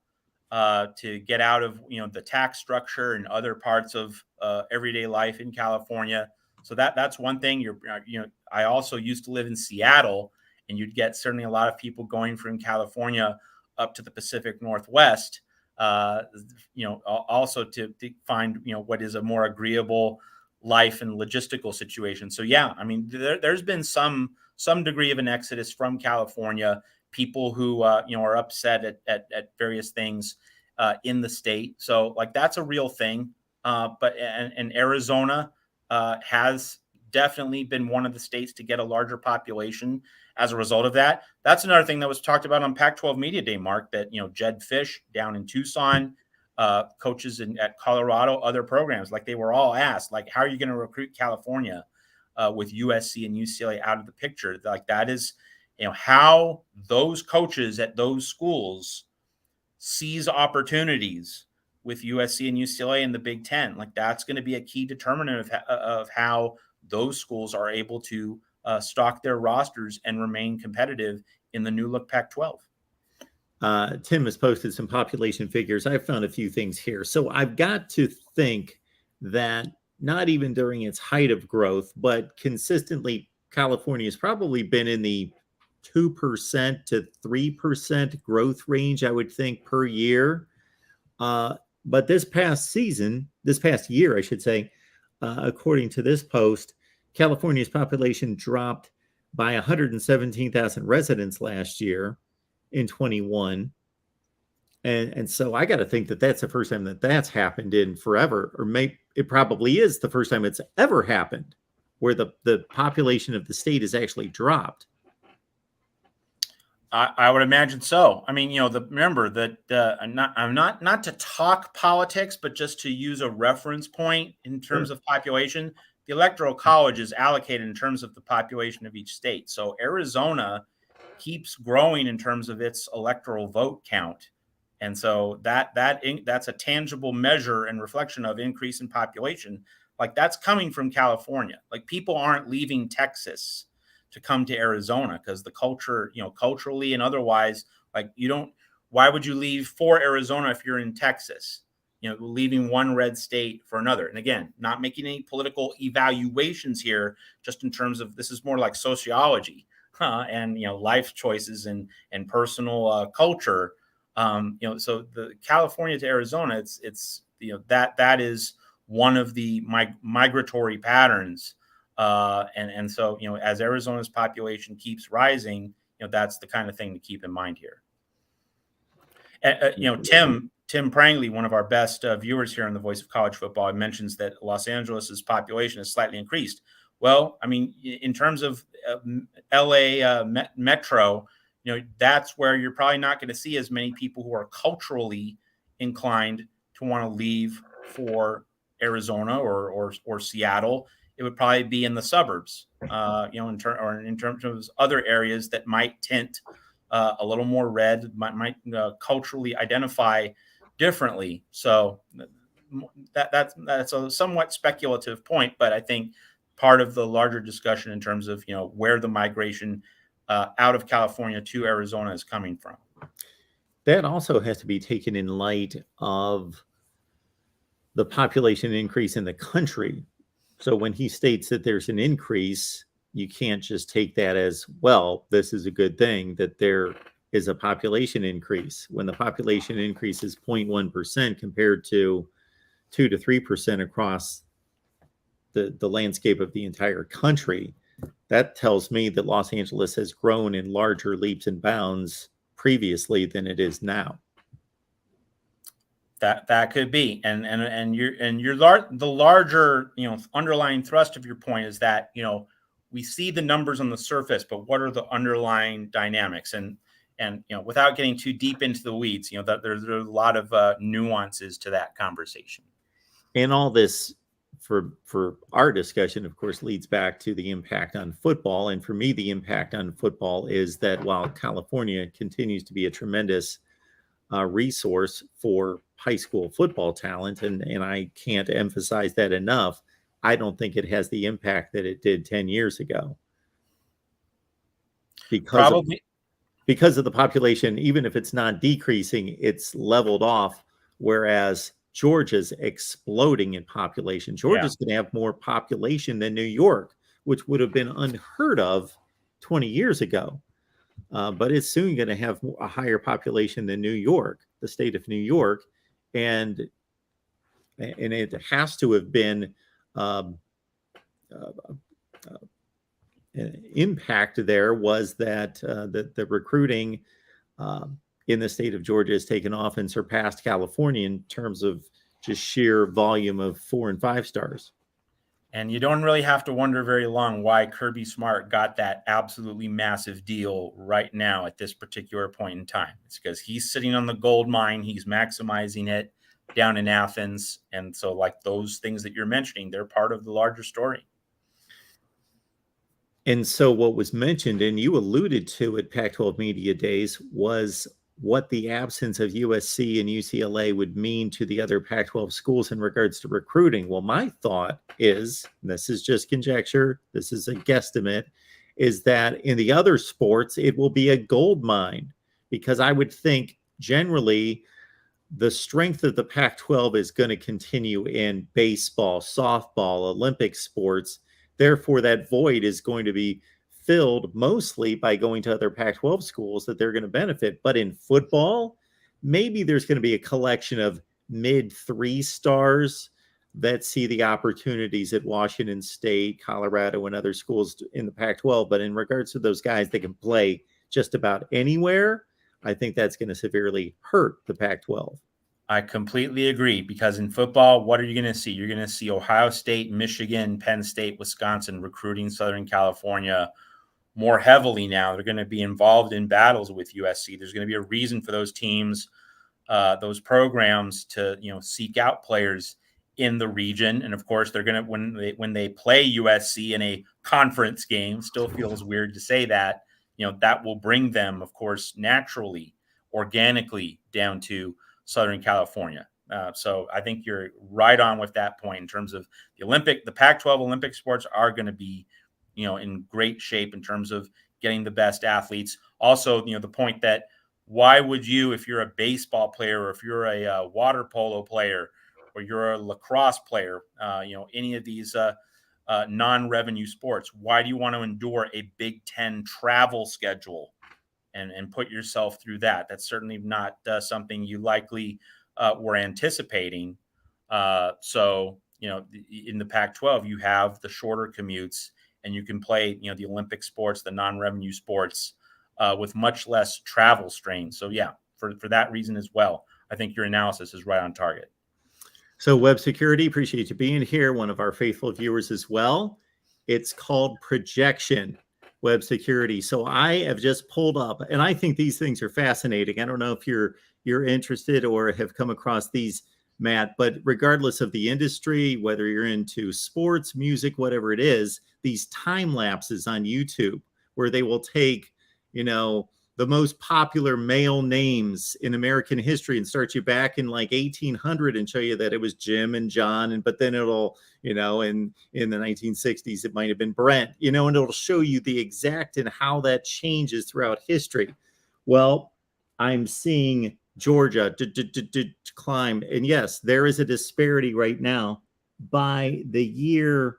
to get out of the tax structure and other parts of everyday life in California. So that's one thing. I also used to live in Seattle, and you'd get certainly a lot of people going from California up to the Pacific Northwest, also to find, what is a more agreeable life and logistical situation. So yeah, I mean, there's been some degree of an exodus from California, people who are upset at various things in the state. So like that's a real thing. But Arizona has definitely been one of the states to get a larger population as a result of that. That's another thing that was talked about on Pac-12 Media Day, Mark, that, Jed Fish down in Tucson, coaches at Colorado, other programs, like they were all asked, like, how are you going to recruit California with USC and UCLA out of the picture? Like that is, how those coaches at those schools seize opportunities with USC and UCLA in the Big Ten. Like that's going to be a key determinant of how those schools are able to stock their rosters and remain competitive in the new look Pac-12. Tim has posted some population figures. I've found a few things here. So I've got to think that not even during its height of growth, but consistently, California has probably been in the 2% to 3% growth range, I would think, per year. But this past year, I should say, according to this post, California's population dropped by 117,000 residents last year in 21. And so I got to think that that's the first time that that's happened in forever, or maybe it probably is the first time it's ever happened where the population of the state has actually dropped. I would imagine so. I mean, remember that I'm not to talk politics, but just to use a reference point in terms of population. The Electoral College is allocated in terms of the population of each state. So Arizona keeps growing in terms of its electoral vote count, and so that's a tangible measure and reflection of increase in population. Like that's coming from California. Like people aren't leaving Texas to come to Arizona because the culture, culturally and otherwise, like why would you leave for Arizona if you're in Texas? Leaving one red state for another. And again, not making any political evaluations here, just in terms of this is more like sociology and, life choices and personal culture. So the California to Arizona, it's that is one of the migratory patterns. And so, as Arizona's population keeps rising, that's the kind of thing to keep in mind here. Tim Prangley, one of our best viewers here on the Voice of College Football, mentions that Los Angeles's population has slightly increased. Well, I mean, in terms of LA Metro, that's where you're probably not going to see as many people who are culturally inclined to want to leave for Arizona or Seattle. It would probably be in the suburbs, in terms of other areas that might tint a little more red, might culturally identify differently. So that's a somewhat speculative point, but I think part of the larger discussion in terms of where the migration out of California to Arizona is coming from. That also has to be taken in light of the population increase in the country. So when he states that there's an increase, you can't just take that as, well, this is a good thing that there is a population increase. When the population increase is 0.1% compared to 2 to 3% across the landscape of the entire country, that tells me that Los Angeles has grown in larger leaps and bounds previously than it is now. That could be, and the larger underlying thrust of your point is that we see the numbers on the surface, but what are the underlying dynamics? And without getting too deep into the weeds, that there's a lot of nuances to that conversation. And all this for our discussion, of course, leads back to the impact on football. And for me, the impact on football is that while California continues to be a tremendous resource for high school football talent, and I can't emphasize that enough, I don't think it has the impact that it did 10 years ago. Because of the population, even if it's not decreasing, it's leveled off. Whereas Georgia's exploding in population. Georgia's going to have more population than New York, which would have been unheard of 20 years ago. But it's soon going to have a higher population than New York, the state of New York, and it has to have been an impact there was that the recruiting in the state of Georgia has taken off and surpassed California in terms of just sheer volume of 4 and 5 stars. And you don't really have to wonder very long why Kirby Smart got that absolutely massive deal right now at this particular point in time. It's because he's sitting on the gold mine. He's maximizing it down in Athens. And so, like, those things that you're mentioning, they're part of the larger story. And so what was mentioned, and you alluded to at Pac-12 Media Days, was what the absence of USC and UCLA would mean to the other Pac-12 schools in regards to recruiting. Well, my thought is, and this is just conjecture, this is a guesstimate, is that in the other sports, it will be a gold mine, because I would think generally the strength of the Pac-12 is going to continue in baseball, softball, Olympic sports. Therefore, that void is going to be filled mostly by going to other Pac-12 schools that they're going to benefit. But in football, maybe there's going to be a collection of mid 3 stars that see the opportunities at Washington State, Colorado, and other schools in the Pac-12. But in regards to those guys that can play just about anywhere, I think that's going to severely hurt the Pac-12. I completely agree, because in football, what are you going to see? You're going to see Ohio State, Michigan, Penn State, Wisconsin recruiting Southern California more heavily now. They're going to be involved in battles with USC. There's going to be a reason for those teams, those programs to, seek out players in the region. And of course, they're going to, when they play USC in a conference game, still feels weird to say that, that will bring them, of course, naturally, organically down to Southern California. So I think you're right on with that point in terms of the Pac-12 Olympic sports are going to be, in great shape in terms of getting the best athletes. Also, the point that why would you, if you're a baseball player, or if you're a water polo player, or you're a lacrosse player, any of these non-revenue sports, why do you want to endure a Big Ten travel schedule and put yourself through that? That's certainly not something you likely were anticipating. So, in the Pac-12, you have the shorter commutes, and you can play, the Olympic sports, the non-revenue sports, with much less travel strain. So, yeah, for that reason as well, I think your analysis is right on target. So, Web Security, appreciate you being here. One of our faithful viewers as well. It's called projection. Web Security. So I have just pulled up, and I think these things are fascinating. I don't know if you're interested or have come across these, Matt, but regardless of the industry, whether you're into sports, music, whatever it is, these time lapses on YouTube where they will take, the most popular male names in American history and start you back in like 1800 and show you that it was Jim and John. But then it'll, in the 1960s, it might have been Brent, and it'll show you the exact and how that changes throughout history. Well, I'm seeing Georgia climb. And yes, there is a disparity right now by the year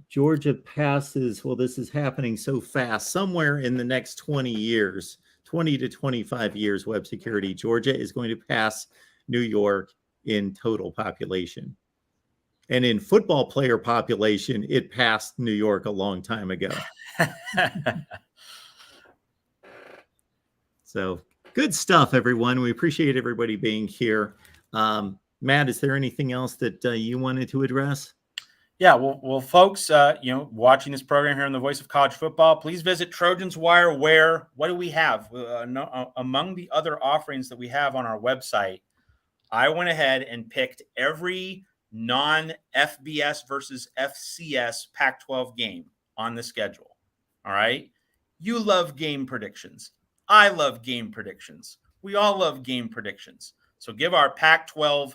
Georgia passes, well, this is happening so fast, somewhere in the next 20 years, 20 to 25 years, Web Security, Georgia is going to pass New York in total population. And in football player population, it passed New York a long time ago. So good stuff, everyone. We appreciate everybody being here. Matt, is there anything else that you wanted to address? Yeah, well, folks, watching this program here on the Voice of College Football, please visit Trojans Wire. Where, what do we have? Among the other offerings that we have on our website, I went ahead and picked every non-FBS versus FCS Pac-12 game on the schedule. All right? You love game predictions. I love game predictions. We all love game predictions. So give our Pac-12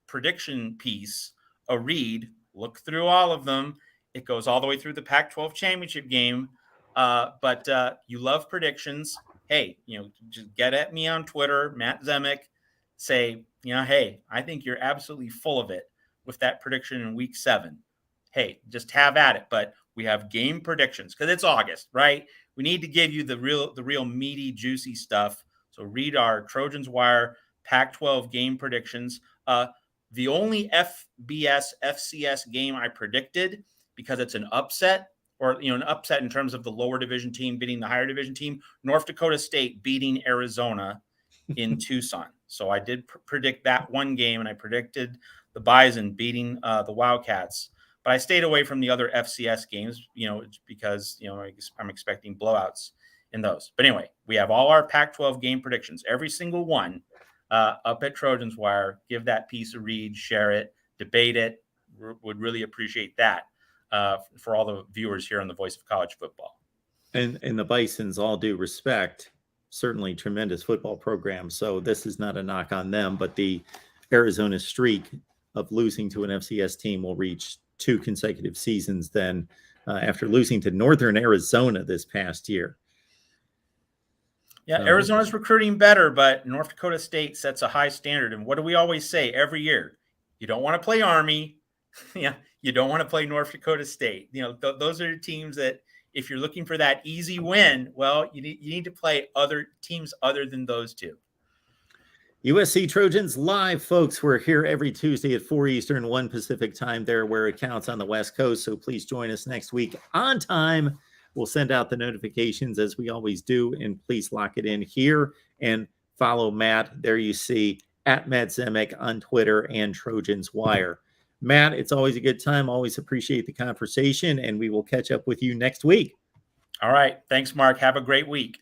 prediction piece a read. Look through all of them. It goes all the way through the Pac-12 championship game. But you love predictions. hey, just get at me on Twitter, Matt Zemek, say, hey, I think you're absolutely full of it with that prediction in week 7. Hey, just have at it. But we have game predictions because it's August, right? We need to give you the real meaty, juicy stuff. So read our Trojans Wire Pac-12 game predictions. The only FCS game I predicted, because it's an upset, or an upset in terms of the lower division team beating the higher division team, North Dakota State beating Arizona in Tucson. So I did predict that one game, and I predicted the Bison beating the Wildcats. But I stayed away from the other FCS games, because I'm expecting blowouts in those. But anyway, we have all our Pac-12 game predictions, every single one, up at Trojans Wire. Give that piece a read, share it, debate it. Would really appreciate that for all the viewers here on the Voice of College Football. And the Bisons, all due respect, certainly tremendous football program. So this is not a knock on them, but the Arizona streak of losing to an FCS team will reach 2 consecutive seasons then after losing to Northern Arizona this past year. Yeah, Arizona's recruiting better, but North Dakota State sets a high standard. And what do we always say every year? You don't want to play Army. Yeah, you don't want to play North Dakota State. Those are teams that, if you're looking for that easy win, well, you need to play other teams other than those two. USC Trojans live, folks. We're here every Tuesday at 4 Eastern, 1 Pacific time there where it counts on the West Coast. So please join us next week on time. We'll send out the notifications as we always do, and please lock it in here and follow Matt. There you see at Matt Zemek on Twitter and Trojans Wire. Matt, it's always a good time. Always appreciate the conversation, and we will catch up with you next week. All right. Thanks, Mark. Have a great week.